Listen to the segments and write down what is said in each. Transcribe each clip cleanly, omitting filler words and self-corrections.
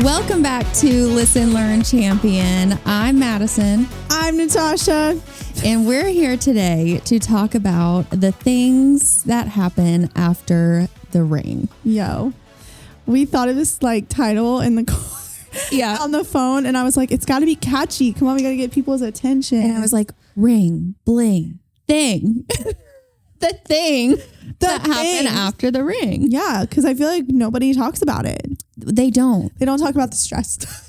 Welcome back to Listen, Learn, Champion. I'm Madison. I'm Natasha. And we're here today to talk about the things that happen after the ring. Yo, we thought of this title in the car on the phone. And I was like, it's got to be catchy. Come on, we got to get people's attention. And I was like, ring, bling, thing. The thing that happened after the ring. Yeah, because I feel like nobody talks about it. They don't. They don't talk about the stress.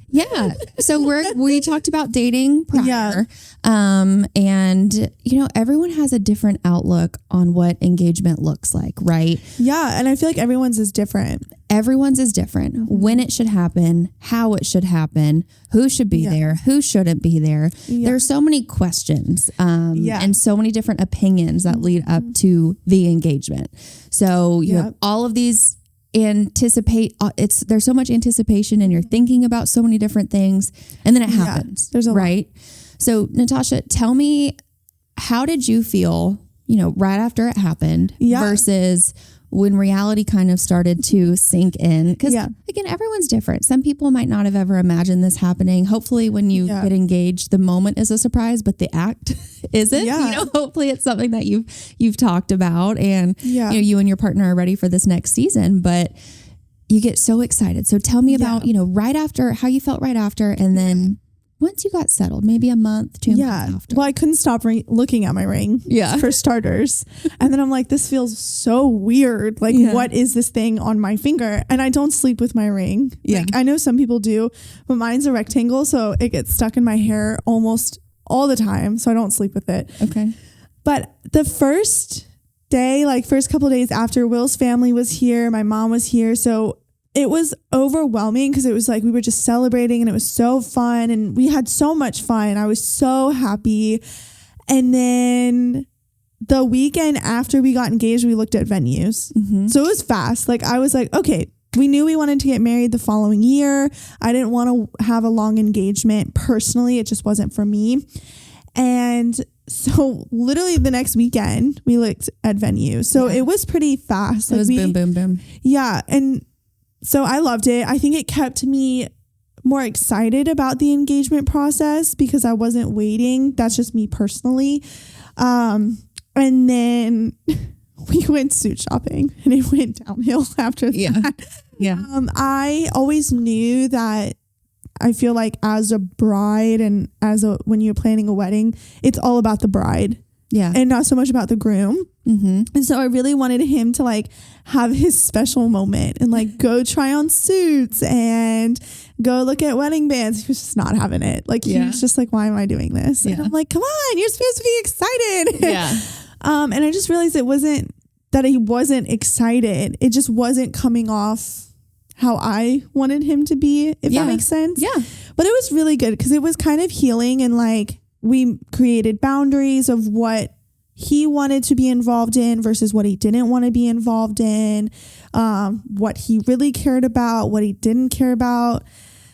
Yeah. So we talked about dating prior. Yeah. And everyone has a different outlook on what engagement looks like, right? Yeah. And I feel like everyone's is different. Everyone's is different. When it should happen, how it should happen, who should be there, who shouldn't be there. Yeah. There's so many questions and so many different opinions that lead up to the engagement. So you have all of these there's so much anticipation and you're thinking about so many different things and then it happens. There's a lot. So Natasha, tell me, how did you feel, right after it happened versus when reality kind of started to sink in? Because again, everyone's different. Some people might not have ever imagined this happening. Hopefully when you get engaged, the moment is a surprise, but the act isn't. Hopefully it's something that you've talked about and you and your partner are ready for this next season, but you get so excited. So tell me about, right after, how you felt right after, and then once you got settled, maybe a month, 2 months after. Well, I couldn't stop looking at my ring for starters. And then I'm like, this feels so weird. What is this thing on my finger? And I don't sleep with my ring. Yeah. I know some people do, but mine's a rectangle. So it gets stuck in my hair almost all the time. So I don't sleep with it. Okay. But the first day, first couple of days after, Will's family was here. My mom was here. So it was overwhelming because it was we were just celebrating and it was so fun and we had so much fun. I was so happy. And then the weekend after we got engaged, we looked at venues. Mm-hmm. So it was fast. I was like, okay, we knew we wanted to get married the following year. I didn't want to have a long engagement personally. It just wasn't for me. And so literally the next weekend we looked at venues. So it was pretty fast. It was boom, boom, boom. Yeah. And so I loved it. I think it kept me more excited about the engagement process because I wasn't waiting. That's just me personally. And then we went suit shopping and it went downhill after that. Yeah. I always knew that I feel like as a bride and when you're planning a wedding, it's all about the bride. Yeah. And not so much about the groom. Mm-hmm. And so I really wanted him to have his special moment and go try on suits and go look at wedding bands. He was just not having it. He was just why am I doing this? And I'm like, come on, you're supposed to be excited. Yeah. And I just realized it wasn't that he wasn't excited. It just wasn't coming off how I wanted him to be, if that makes sense. Yeah. But it was really good because it was kind of healing and we created boundaries of what he wanted to be involved in versus what he didn't want to be involved in, what he really cared about, what he didn't care about.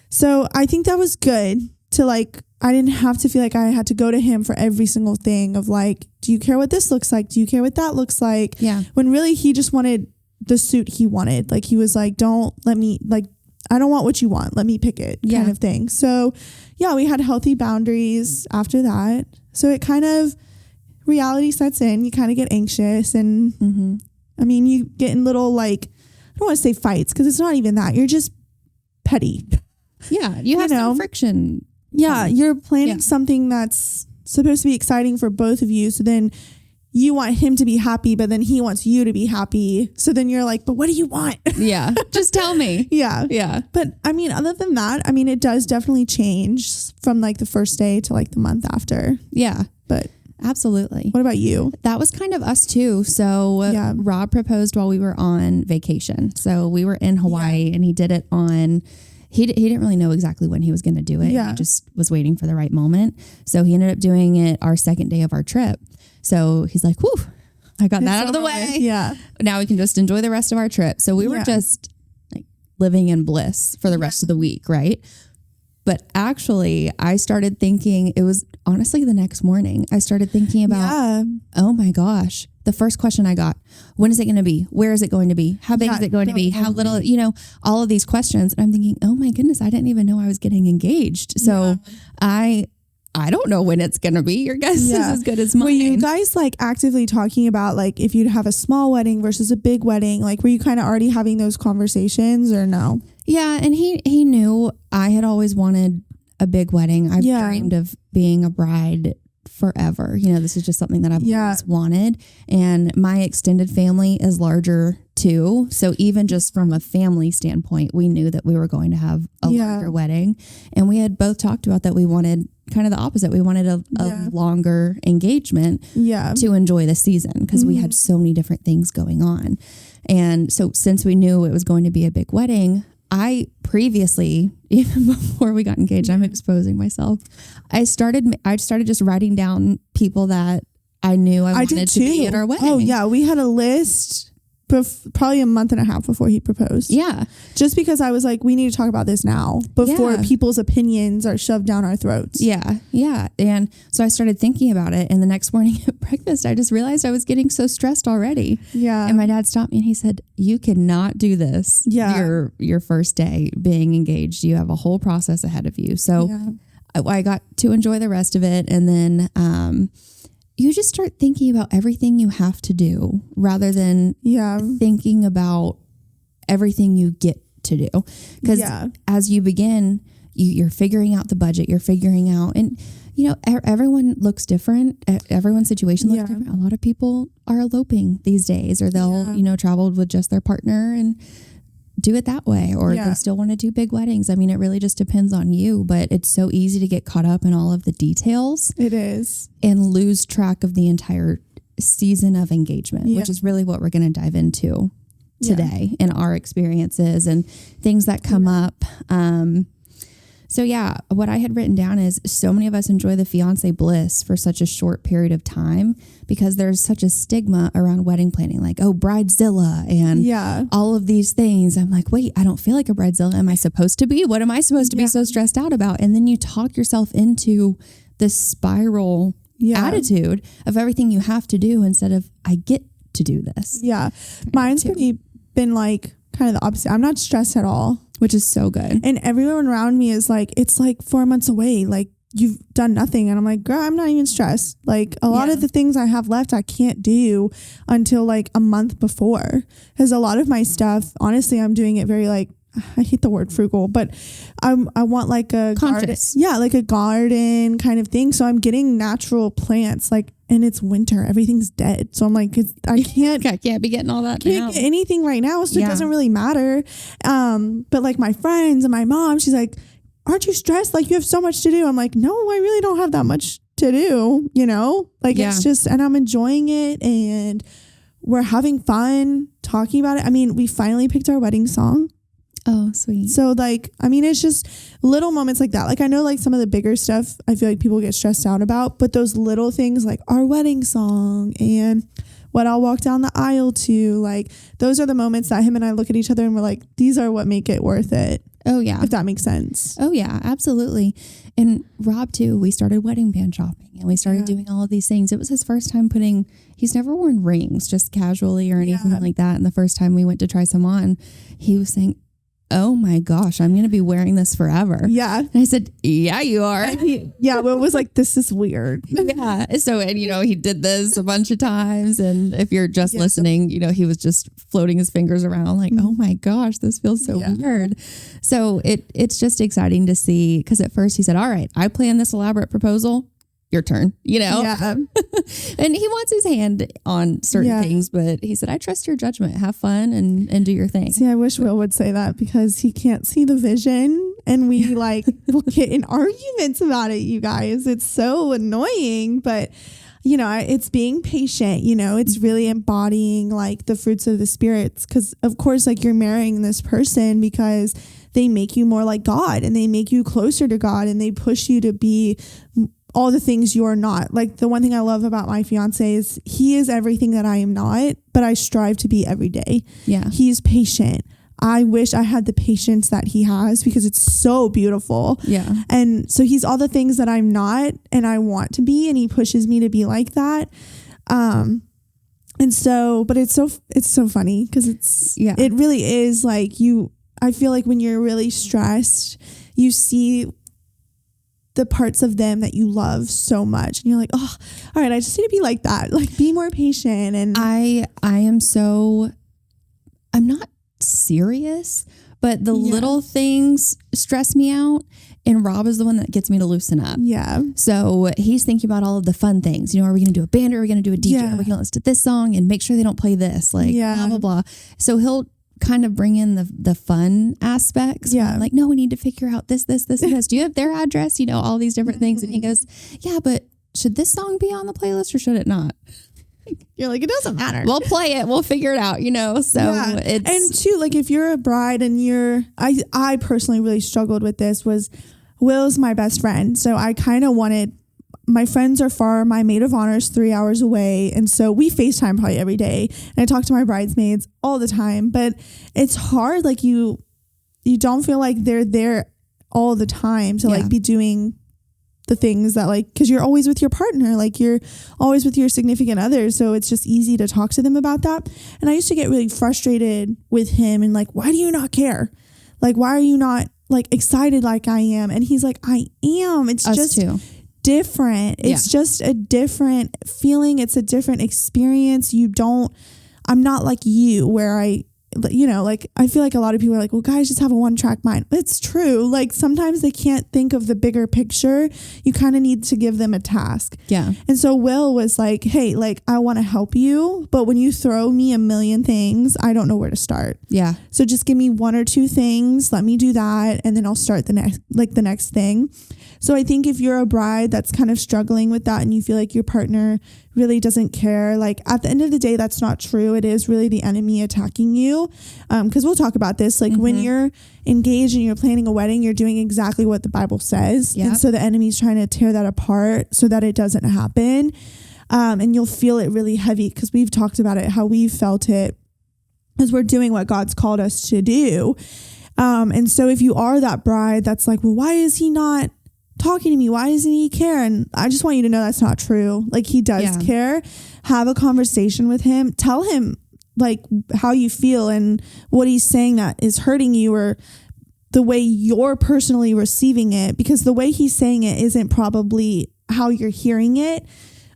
So I think that was good to I didn't have to feel like I had to go to him for every single thing of do you care what this looks like? Do you care what that looks like? Yeah. When really he just wanted the suit he wanted. He was don't let me I don't want what you want. Let me pick it kind of thing. So we had healthy boundaries after that. So it kind of, reality sets in. You kind of get anxious and I mean, you get in little I don't want to say fights because it's not even that. You're just petty. Yeah. You have some friction. Yeah. You're planning something that's supposed to be exciting for both of you. So then you want him to be happy, but then he wants you to be happy. So then you're but what do you want? Yeah. Just tell me. Yeah. Yeah. But I mean, other than that, I mean, it does definitely change from the first day to the month after. Yeah. But absolutely. What about you? That was kind of us too. So Rob proposed while we were on vacation. So we were in Hawaii and he did it on, he didn't really know exactly when he was going to do it. Yeah. He just was waiting for the right moment. So he ended up doing it our second day of our trip. So he's like, whew, I got that out of the way. Yeah. Now we can just enjoy the rest of our trip. So we were just living in bliss for the rest of the week, right? But actually, I started thinking, it was honestly the next morning, I started thinking about, oh my gosh, the first question I got, when is it going to be? Where is it going to be? How big is it going to be? How little, all of these questions. And I'm thinking, oh my goodness, I didn't even know I was getting engaged. So I don't know when it's going to be. Your guess is as good as mine. Were you guys like actively talking about like if you'd have a small wedding versus a big wedding? Like were you kind of already having those conversations or no? Yeah. And he knew I had always wanted a big wedding. I've dreamed of being a bride forever. This is just something that I've always wanted. And my extended family is larger too. So even just from a family standpoint, we knew that we were going to have a larger wedding. And we had both talked about that we wanted kind of the opposite. We wanted a longer engagement to enjoy the season because we had so many different things going on. And so since we knew it was going to be a big wedding, I previously, even before we got engaged, I'm exposing myself. I started just writing down people that I knew I wanted to be at our wedding. Oh yeah. We had a list probably a month and a half before he proposed. Yeah. Just because I was like, we need to talk about this now before people's opinions are shoved down our throats. Yeah. Yeah. And so I started thinking about it. And the next morning at breakfast, I just realized I was getting so stressed already. Yeah. And my dad stopped me and he said, you cannot do this. Yeah. Your first day being engaged. You have a whole process ahead of you. So I got to enjoy the rest of it. And then, you just start thinking about everything you have to do rather than thinking about everything you get to do. Because as you begin, you're figuring out the budget, you're figuring out, and everyone looks different. Everyone's situation looks different. A lot of people are eloping these days, or they'll, travel with just their partner and do it that way, or they still want to do big weddings. I mean, it really just depends on you, but it's so easy to get caught up in all of the details. It is. And lose track of the entire season of engagement, which is really what we're going to dive into today in our experiences and things that come up. So what I had written down is so many of us enjoy the fiance bliss for such a short period of time because there's such a stigma around wedding planning, like, oh, bridezilla and all of these things. I'm like, wait, I don't feel like a bridezilla. Am I supposed to be? What am I supposed to be so stressed out about? And then you talk yourself into this spiral attitude of everything you have to do instead of I get to do this. Yeah. Mine's been like kind of the opposite. I'm not stressed at all. Which is so good. And everyone around me is like, it's like 4 months away. Like you've done nothing. And I'm like, girl, I'm not even stressed. Like a lot of the things I have left, I can't do until like a month before. Because a lot of my stuff, honestly, I'm doing it very like, I hate the word frugal, but I want like a garden, like a garden kind of thing. So I'm getting natural plants, like, and it's winter, everything's dead. So I'm like, I can't be getting all that. Can't get anything right now, so it doesn't really matter. But like my friends and my mom, she's like, "Aren't you stressed? Like you have so much to do." I'm like, "No, I really don't have that much to do." Like it's just, and I'm enjoying it, and we're having fun talking about it. I mean, we finally picked our wedding song. Oh, sweet. So like, I mean, it's just little moments like that. Like I know like some of the bigger stuff I feel like people get stressed out about, but those little things like our wedding song and what I'll walk down the aisle to, like those are the moments that him and I look at each other and we're like, these are what make it worth it. Oh yeah. If that makes sense. Oh yeah, absolutely. And Rob too, we started wedding band shopping and we started doing all of these things. It was his first time he's never worn rings just casually or anything like that. And the first time we went to try some on, he was saying, oh my gosh, I'm going to be wearing this forever. Yeah. And I said, yeah, you are. Well, it was like, this is weird. Yeah. So, and he did this a bunch of times. And if you're just listening, he was just floating his fingers around like, oh my gosh, this feels so weird. So it's just exciting to see. Cause at first he said, all right, I planned this elaborate proposal. Your turn, Yeah. And he wants his hand on certain things, but he said, I trust your judgment. Have fun and do your thing. See, I wish Will would say that because he can't see the vision and we will get in arguments about it, you guys. It's so annoying, but it's being patient, it's really embodying like the fruits of the spirits. Cause of course, like you're marrying this person because they make you more like God and they make you closer to God and they push you to be all the things you are not. Like the one thing I love about my fiance is he is everything that I am not, but I strive to be every day. Yeah. He's patient. I wish I had the patience that he has because it's so beautiful. Yeah. And so he's all the things that I'm not and I want to be, and he pushes me to be like that. And so, but it's so funny because it really is like I feel like when you're really stressed, you see the parts of them that you love so much and you're like, oh, all right, I just need to be like that. Like be more patient. And I'm not serious, but the little things stress me out. And Rob is the one that gets me to loosen up. Yeah. So he's thinking about all of the fun things. You know, are we going to do a band or are we going to do a DJ? Yeah. Are we going to listen to this song and make sure they don't play this? Like blah, blah, blah. So he'll kind of bring in the fun aspects. Yeah. I'm like, no, we need to figure out this, and this. Do you have their address? You know, all these different things. And he goes, yeah, but should this song be on the playlist or should it not? You're like, it doesn't matter. We'll play it. We'll figure it out, you know? So it's... And too, like if you're a bride and I personally really struggled with this was Will's my best friend. So I kind of wanted, my friends are far, my maid of honor is 3 hours away. And so we FaceTime probably every day. And I talk to my bridesmaids all the time, but it's hard. Like you don't feel like they're there all the time to like be doing the things that like, cause you're always with your partner, like you're always with your significant other. So it's just easy to talk to them about that. And I used to get really frustrated with him and like, why do you not care? Like, why are you not like excited like I am? And he's like, I am. It's Us just too. different. It's just a different feeling. It's a different experience. I'm not like you where like I feel like a lot of people are like, well, guys just have a 1-track mind. It's true. Like sometimes they can't think of the bigger picture. You kind of need to give them a task. Yeah. And so Will was like, hey, like I want to help you, but when you throw me a million things, I don't know where to start. Yeah. So just give me 1 or 2 things. Let me do that. And then I'll start the next thing. So I think if you're a bride that's kind of struggling with that and you feel like your partner really doesn't care, like at the end of the day, that's not true. It is really the enemy attacking you. Because we'll talk about this. Like when you're engaged and you're planning a wedding, you're doing exactly what the Bible says. Yep. And so the enemy's trying to tear that apart so that it doesn't happen. And you'll feel it really heavy because we've talked about it, how we've felt it as we're doing what God's called us to do. And so if you are that bride that's like, well, why is he not talking to me? Why doesn't he care? And I just want you to know that's not true. Like he does care. Have a conversation with him. Tell him like how you feel and what he's saying that is hurting you or the way you're personally receiving it, because the way he's saying it isn't probably how you're hearing it.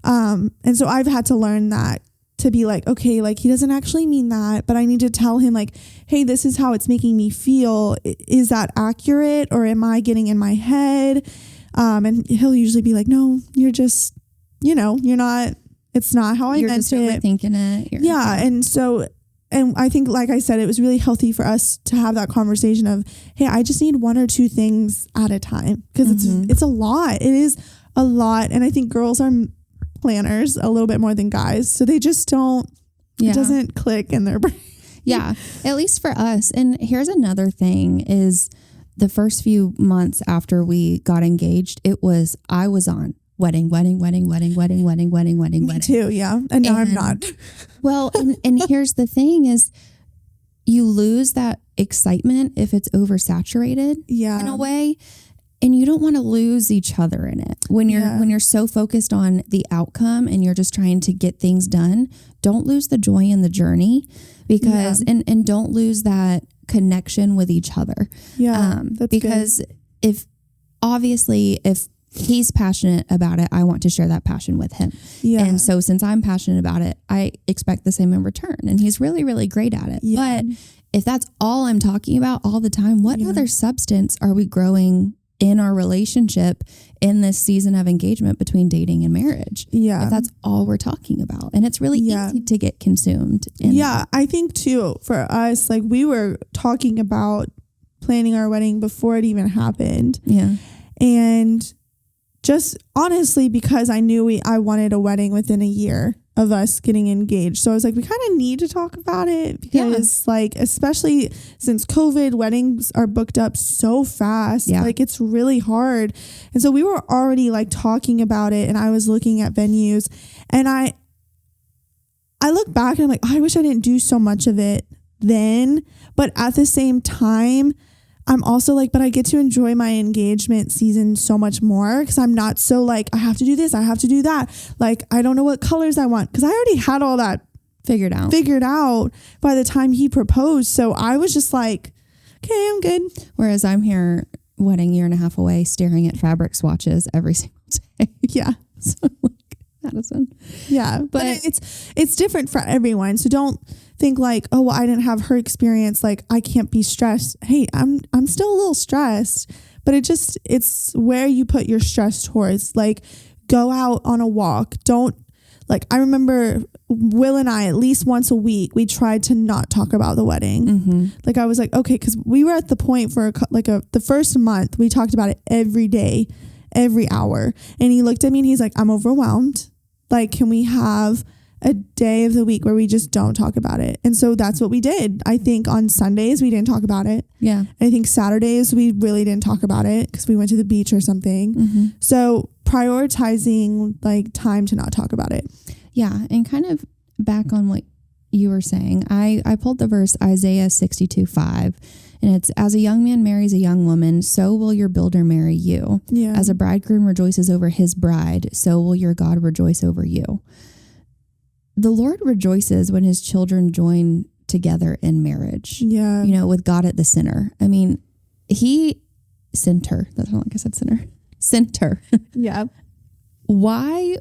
And so I've had to learn that, to be like, okay, like he doesn't actually mean that, but I need to tell him like, hey, this is how it's making me feel. Is that accurate or am I getting in my head? And he'll usually be like, no, you're just, you're not, it's not how I meant it. You're just overthinking it. Yeah. And so, and I think, like I said, it was really healthy for us to have that conversation of, hey, I just need 1 or 2 things at a time. Cause it's a lot. It is a lot. And I think girls are planners a little bit more than guys. So they just don't, it doesn't click in their brain. Yeah. At least for us. And here's another thing is the first few months after we got engaged, I was on wedding. Me too. Yeah. And now I'm not. Well, and here's the thing is you lose that excitement if it's oversaturated in a way. And you don't want to lose each other in it. When you're so focused on the outcome and you're just trying to get things done, don't lose the joy in the journey because and don't lose that connection with each other. Yeah. Because good. if he's passionate about it, I want to share that passion with him. Yeah. And so since I'm passionate about it, I expect the same in return. And he's really, really great at it. Yeah. But if that's all I'm talking about all the time, what other substance are we growing in our relationship in this season of engagement between dating and marriage? Yeah. If that's all we're talking about. And it's really easy to get consumed. I think too, for us, like we were talking about planning our wedding before it even happened. Yeah. And just honestly, because I knew I wanted a wedding within a year of us getting engaged. So I was like, we kind of need to talk about it because like, especially since COVID, weddings are booked up so fast. Yeah. Like it's really hard. And so we were already like talking about it and I was looking at venues and I look back and I'm like, oh, I wish I didn't do so much of it then. But at the same time, I'm also like, but I get to enjoy my engagement season so much more because I'm not so like, I have to do this, I have to do that. Like, I don't know what colors I want because I already had all that figured out by the time he proposed. So I was just like, okay, I'm good. Whereas I'm here, wedding year and a half away, staring at fabric swatches every single day. Yeah. So I'm like, Madison. Yeah. But it's different for everyone. So don't think like, oh, well, I didn't have her experience. Like, I can't be stressed. Hey, I'm still a little stressed, but it's where you put your stress towards. Like, go out on a walk. Don't, like, I remember Will and I, at least once a week, we tried to not talk about the wedding. Mm-hmm. Like, I was like, okay, because we were at the point for the first month, we talked about it every day, every hour. And he looked at me and he's like, I'm overwhelmed. Like, can we have a day of the week where we just don't talk about it? And so that's what we did. I think on Sundays, we didn't talk about it. Yeah. I think Saturdays, we really didn't talk about it because we went to the beach or something. Mm-hmm. So prioritizing like time to not talk about it. Yeah. And kind of back on what you were saying, I pulled the verse Isaiah 62:5, and it's, as a young man marries a young woman, so will your builder marry you. Yeah. As a bridegroom rejoices over his bride, so will your God rejoice over you. The Lord rejoices when his children join together in marriage. Yeah. You know, with God at the center. I mean, that's not like I said center. Yeah. Why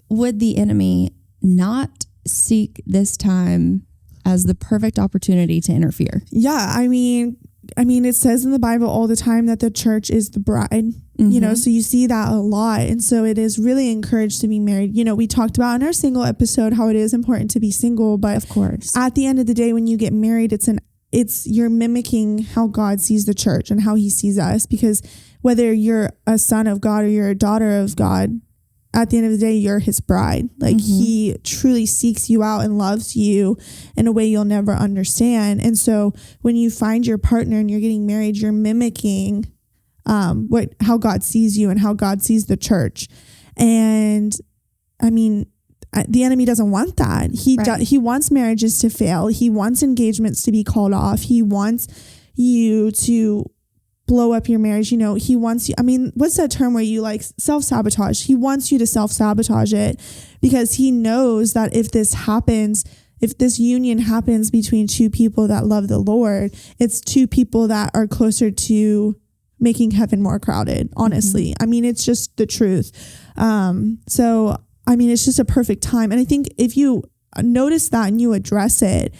would the enemy not seek this time as the perfect opportunity to interfere? Yeah. I mean, it says in the Bible all the time that the church is the bride, mm-hmm. you know, so you see that a lot. And so it is really encouraged to be married. You know, we talked about in our single episode how it is important to be single, but of course, at the end of the day, when you get married, you're mimicking how God sees the church and how he sees us, because whether you're a son of God or you're a daughter of God, at the end of the day, you're his bride. Like, mm-hmm. he truly seeks you out and loves you in a way you'll never understand. And so when you find your partner and you're getting married, you're mimicking how God sees you and how God sees the church. And I mean, the enemy doesn't want that. He wants marriages to fail. He wants engagements to be called off. He wants you to blow up your marriage. You know, he wants you, I mean, what's that term where you like self-sabotage? He wants you to self-sabotage it because he knows that if this union happens between two people that love the Lord, it's two people that are closer to making heaven more crowded, honestly. Mm-hmm. I mean, it's just the truth. So, I mean, it's just a perfect time. And I think if you notice that and you address it,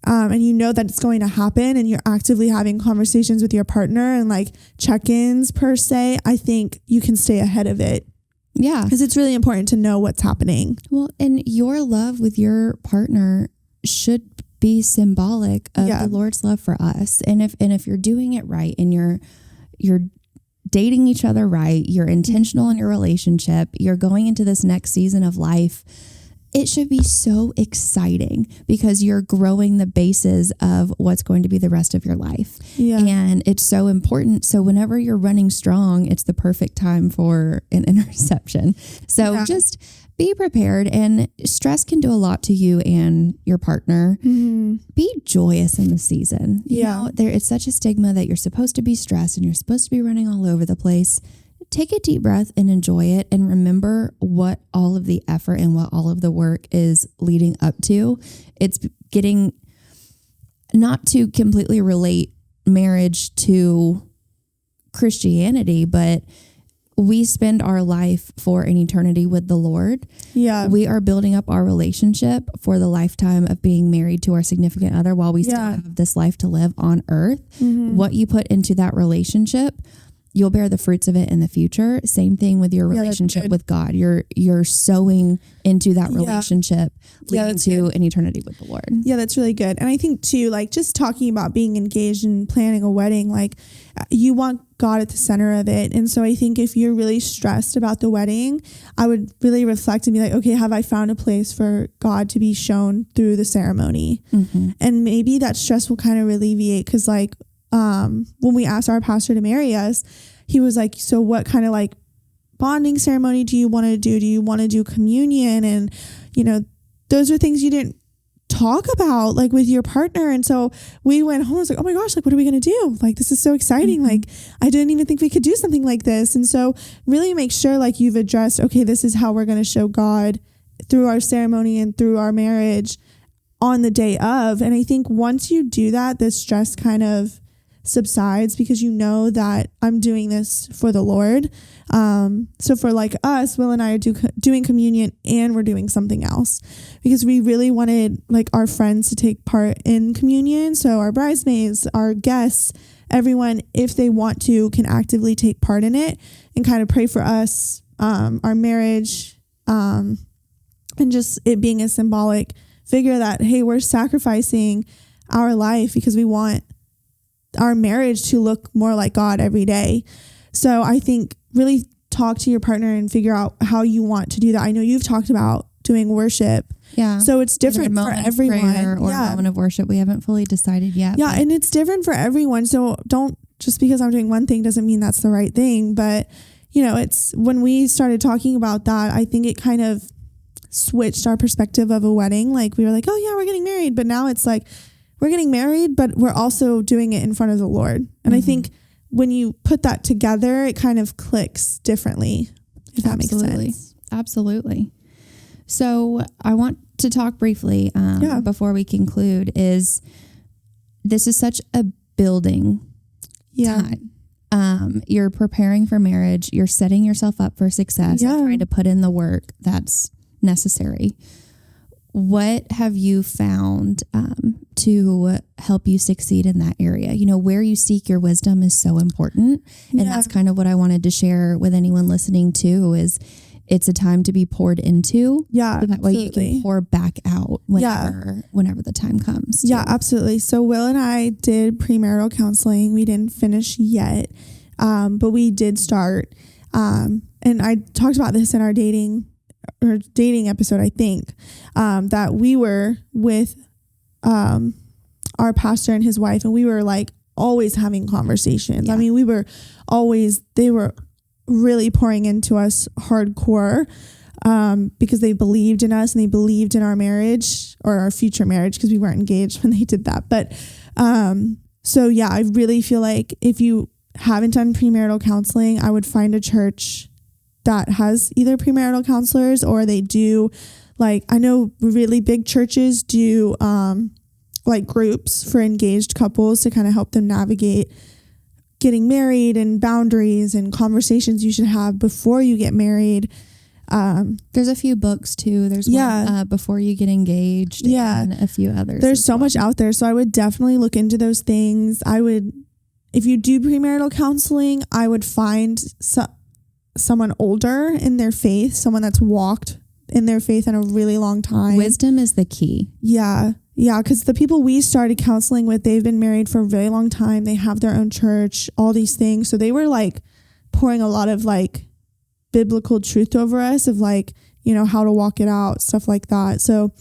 and you know that it's going to happen and you're actively having conversations with your partner and like check-ins per se, I think you can stay ahead of it. Yeah. Because it's really important to know what's happening. Well, and your love with your partner should be symbolic of the Lord's love for us. And if you're doing it right and you're dating each other right, you're intentional in your relationship, you're going into this next season of life, it should be so exciting because you're growing the bases of what's going to be the rest of your life. Yeah. And it's so important. So whenever you're running strong, it's the perfect time for an interception. So just be prepared, and stress can do a lot to you and your partner. Mm-hmm. Be joyous in the season. You know, it's such a stigma that you're supposed to be stressed and you're supposed to be running all over the place. Take a deep breath and enjoy it, and remember what all of the effort and what all of the work is leading up to. It's getting, not to completely relate marriage to Christianity, but we spend our life for an eternity with the Lord. Yeah. We are building up our relationship for the lifetime of being married to our significant other while we still have this life to live on earth. Mm-hmm. What you put into that relationship, you'll bear the fruits of it in the future. Same thing with your relationship with God. You're sowing into that relationship, leading to an eternity with the Lord. Yeah, that's really good. And I think too, like just talking about being engaged and planning a wedding, like you want God at the center of it. And so I think if you're really stressed about the wedding, I would really reflect and be like, okay, have I found a place for God to be shown through the ceremony? Mm-hmm. And maybe that stress will kind of alleviate, because like, when we asked our pastor to marry us, he was like, so what kind of like bonding ceremony do you want to do? Do you want to do communion? And, you know, those are things you didn't talk about like with your partner. And so we went home. I was like, oh my gosh, like, what are we going to do? Like, this is so exciting. Like, I didn't even think we could do something like this. And so really make sure like you've addressed, okay, this is how we're going to show God through our ceremony and through our marriage on the day of. And I think once you do that, the stress kind of subsides because you know that I'm doing this for the Lord. So for like us, Will and I are doing communion and we're doing something else because we really wanted like our friends to take part in communion. So our bridesmaids, our guests, everyone, if they want to, can actively take part in it and kind of pray for us, our marriage, and just it being a symbolic figure that, hey, we're sacrificing our life because we want our marriage to look more like God every day. So I think really talk to your partner and figure out how you want to do that. I know you've talked about doing worship. Yeah. So it's different for everyone. Or a moment of worship. We haven't fully decided yet. Yeah. And it's different for everyone. So don't just because I'm doing one thing doesn't mean that's the right thing. But, you know, it's when we started talking about that, I think it kind of switched our perspective of a wedding. Like we were like, oh yeah, we're getting married. But now it's like, we're getting married, but we're also doing it in front of the Lord. And I think when you put that together, it kind of clicks differently, if that makes sense. Absolutely. So I want to talk briefly before we conclude is this is such a building time. You're preparing for marriage. You're setting yourself up for success and trying to put in the work that's necessary. What have you found to help you succeed in that area? You know, where you seek your wisdom is so important. And that's kind of what I wanted to share with anyone listening too, is it's a time to be poured into. Yeah. So that way you can pour back out whenever the time comes. Yeah, absolutely. So Will and I did premarital counseling. We didn't finish yet, but we did start. And I talked about this in our dating episode, I think, that we were with our pastor and his wife, and we were like always having conversations. I mean, they were really pouring into us hardcore because they believed in us and they believed in our marriage or our future marriage because we weren't engaged when they did that. But so yeah, I really feel like if you haven't done premarital counseling, I would find a church that has either premarital counselors or they do, like, I know really big churches do like groups for engaged couples to kind of help them navigate getting married and boundaries and conversations you should have before you get married. There's a few books too. There's one, Before You Get Engaged and a few others. There's so much out there. So I would definitely look into those things. If you do premarital counseling, I would find someone older in their faith, someone that's walked in their faith in a really long time. Wisdom is the key. Yeah. Yeah. Because the people we started counseling with, they've been married for a very long time. They have their own church, all these things. So they were like pouring a lot of like biblical truth over us of like, you know, how to walk it out, stuff like that. So,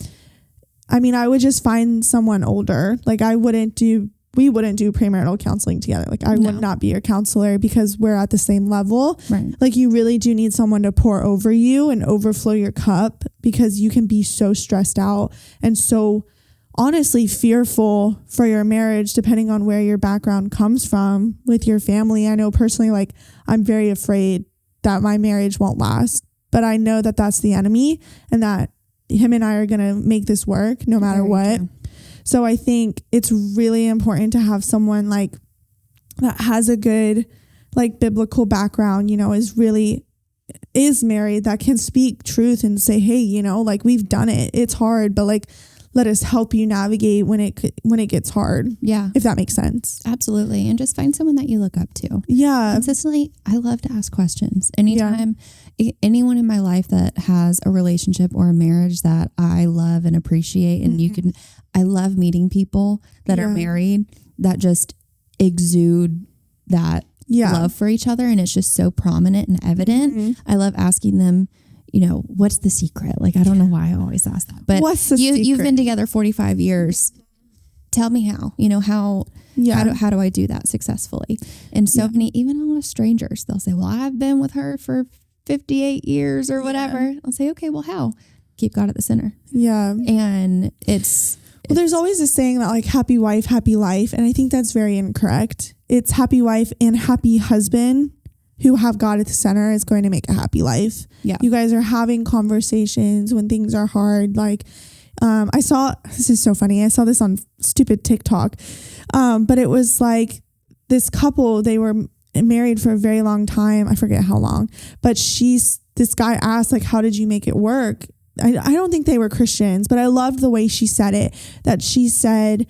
I mean, I would just find someone older. Like we wouldn't do premarital counseling together. Like I would not be your counselor because we're at the same level. Right. Like you really do need someone to pour over you and overflow your cup because you can be so stressed out and so honestly fearful for your marriage, depending on where your background comes from with your family. I know personally, like I'm very afraid that my marriage won't last, but I know that that's the enemy and that him and I are going to make this work no matter what. True. So I think it's really important to have someone like that has a good like biblical background, you know, is married, that can speak truth and say, hey, you know, like we've done it. It's hard, but like, let us help you navigate when it gets hard. Yeah. If that makes sense. Absolutely. And just find someone that you look up to. Yeah. Consistently, I love to ask questions. Anytime anyone in my life that has a relationship or a marriage that I love and appreciate, and I love meeting people that are married that just exude that love for each other. And it's just so prominent and evident. I love asking them, you know, what's the secret? Like, I don't know why I always ask that, but what's the secret? You've been together 45 years. Tell me how, you know, how do I do that successfely? And so many, even a lot of strangers, they'll say, well, I've been with her for 58 years or whatever. I'll say, okay, well, how? Keep God at the center. Yeah. And it's Well, there's always this saying that like happy wife, happy life. And I think that's very incorrect. It's happy wife and happy husband who have God at the center is going to make a happy life. Yeah. You guys are having conversations when things are hard. Like, this is so funny. I saw this on stupid TikTok. But it was like this couple, they were married for a very long time. I forget how long, but this guy asked like, how did you make it work? I don't think they were Christians, but I loved the way she said it, that she said,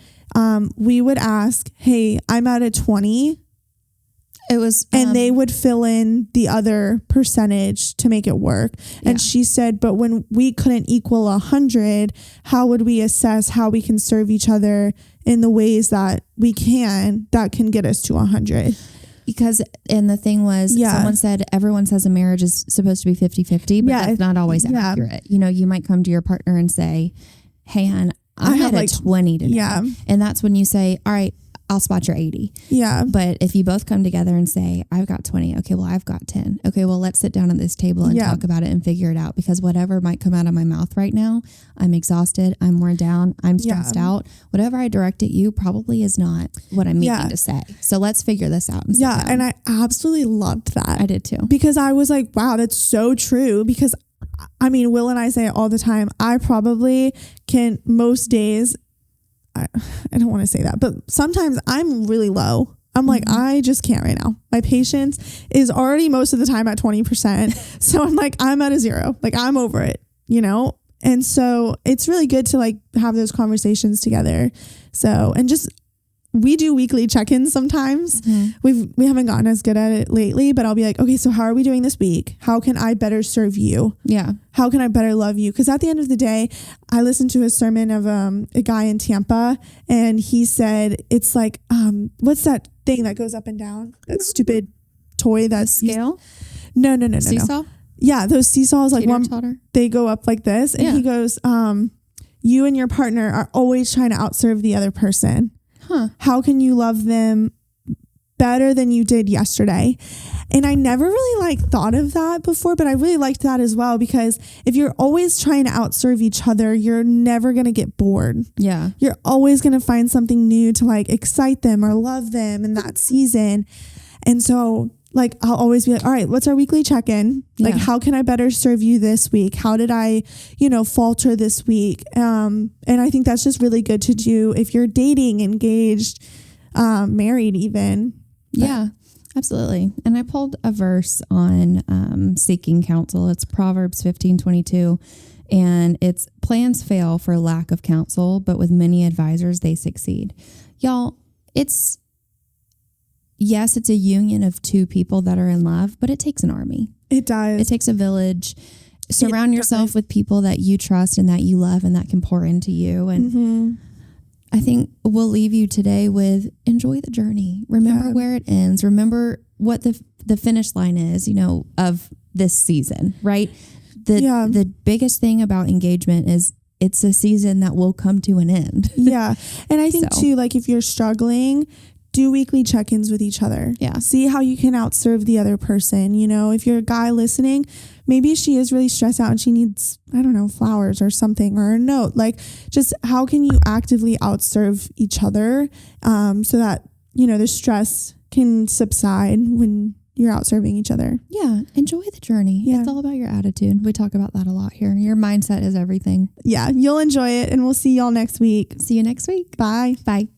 we would ask, hey, I'm at a 20. It was, and they would fill in the other percentage to make it work. Yeah. And she said, but when we couldn't equal 100, how would we assess how we can serve each other in the ways that that can get us to 100? Because, and the thing was, someone said, everyone says a marriage is supposed to be 50-50, but that's not always accurate. You know, you might come to your partner and say, hey, hon, I'm at like 20 today. Yeah. And that's when you say, all right, I'll spot your 80. Yeah. But if you both come together and say, I've got 20. Okay, well, I've got 10. Okay, well, let's sit down at this table and talk about it and figure it out, because whatever might come out of my mouth right now, I'm exhausted, I'm worn down, I'm stressed out. Whatever I direct at you probably is not what I'm meaning to say. So let's figure this out. And I absolutely loved that. I did too. Because I was like, wow, that's so true. Because I mean, Will and I say it all the time. I probably can most days, I don't want to say that, but sometimes I'm really low. I'm like, I just can't right now. My patience is already most of the time at 20%. So I'm like, I'm at a 0. Like I'm over it, you know? And so it's really good to like have those conversations together. So, and just, we do weekly check-ins sometimes. We haven't gotten as good at it lately, but I'll be like, okay, so how are we doing this week? How can I better serve you? Yeah. How can I better love you? Because at the end of the day, I listened to a sermon of a guy in Tampa, and he said, it's like, what's that thing that goes up and down? That stupid toy that's scale? No. Seesaw? Yeah, those seesaws, like they go up like this. And he goes, you and your partner are always trying to outserve the other person. How can you love them better than you did yesterday? And I never really like thought of that before, but I really liked that as well, because if you're always trying to outserve each other, you're never going to get bored. Yeah. You're always going to find something new to like excite them or love them in that season. And so like, I'll always be like, all right, what's our weekly check-in? Like, how can I better serve you this week? How did I, falter this week? And I think that's just really good to do if you're dating, engaged, married even. Yeah, absolutely. And I pulled a verse on seeking counsel. It's Proverbs 15:22. And it's plans fail for lack of counsel, but with many advisors, they succeed. Y'all, yes, it's a union of two people that are in love, but it takes an army. It does. It takes a village. Surround yourself with people that you trust and that you love and that can pour into you. And I think we'll leave you today with enjoy the journey. Remember where it ends. Remember what the finish line is, of this season, right? The biggest thing about engagement is it's a season that will come to an end. Yeah. And I think too, like if you're struggling, do weekly check-ins with each other. Yeah. See how you can outserve the other person. If you're a guy listening, maybe she is really stressed out and she needs, I don't know, flowers or something, or a note. Like, just how can you actively outserve each other so that, the stress can subside when you're outserving each other. Yeah. Enjoy the journey. Yeah. It's all about your attitude. We talk about that a lot here. Your mindset is everything. Yeah. You'll enjoy it, and we'll see y'all next week. See you next week. Bye. Bye.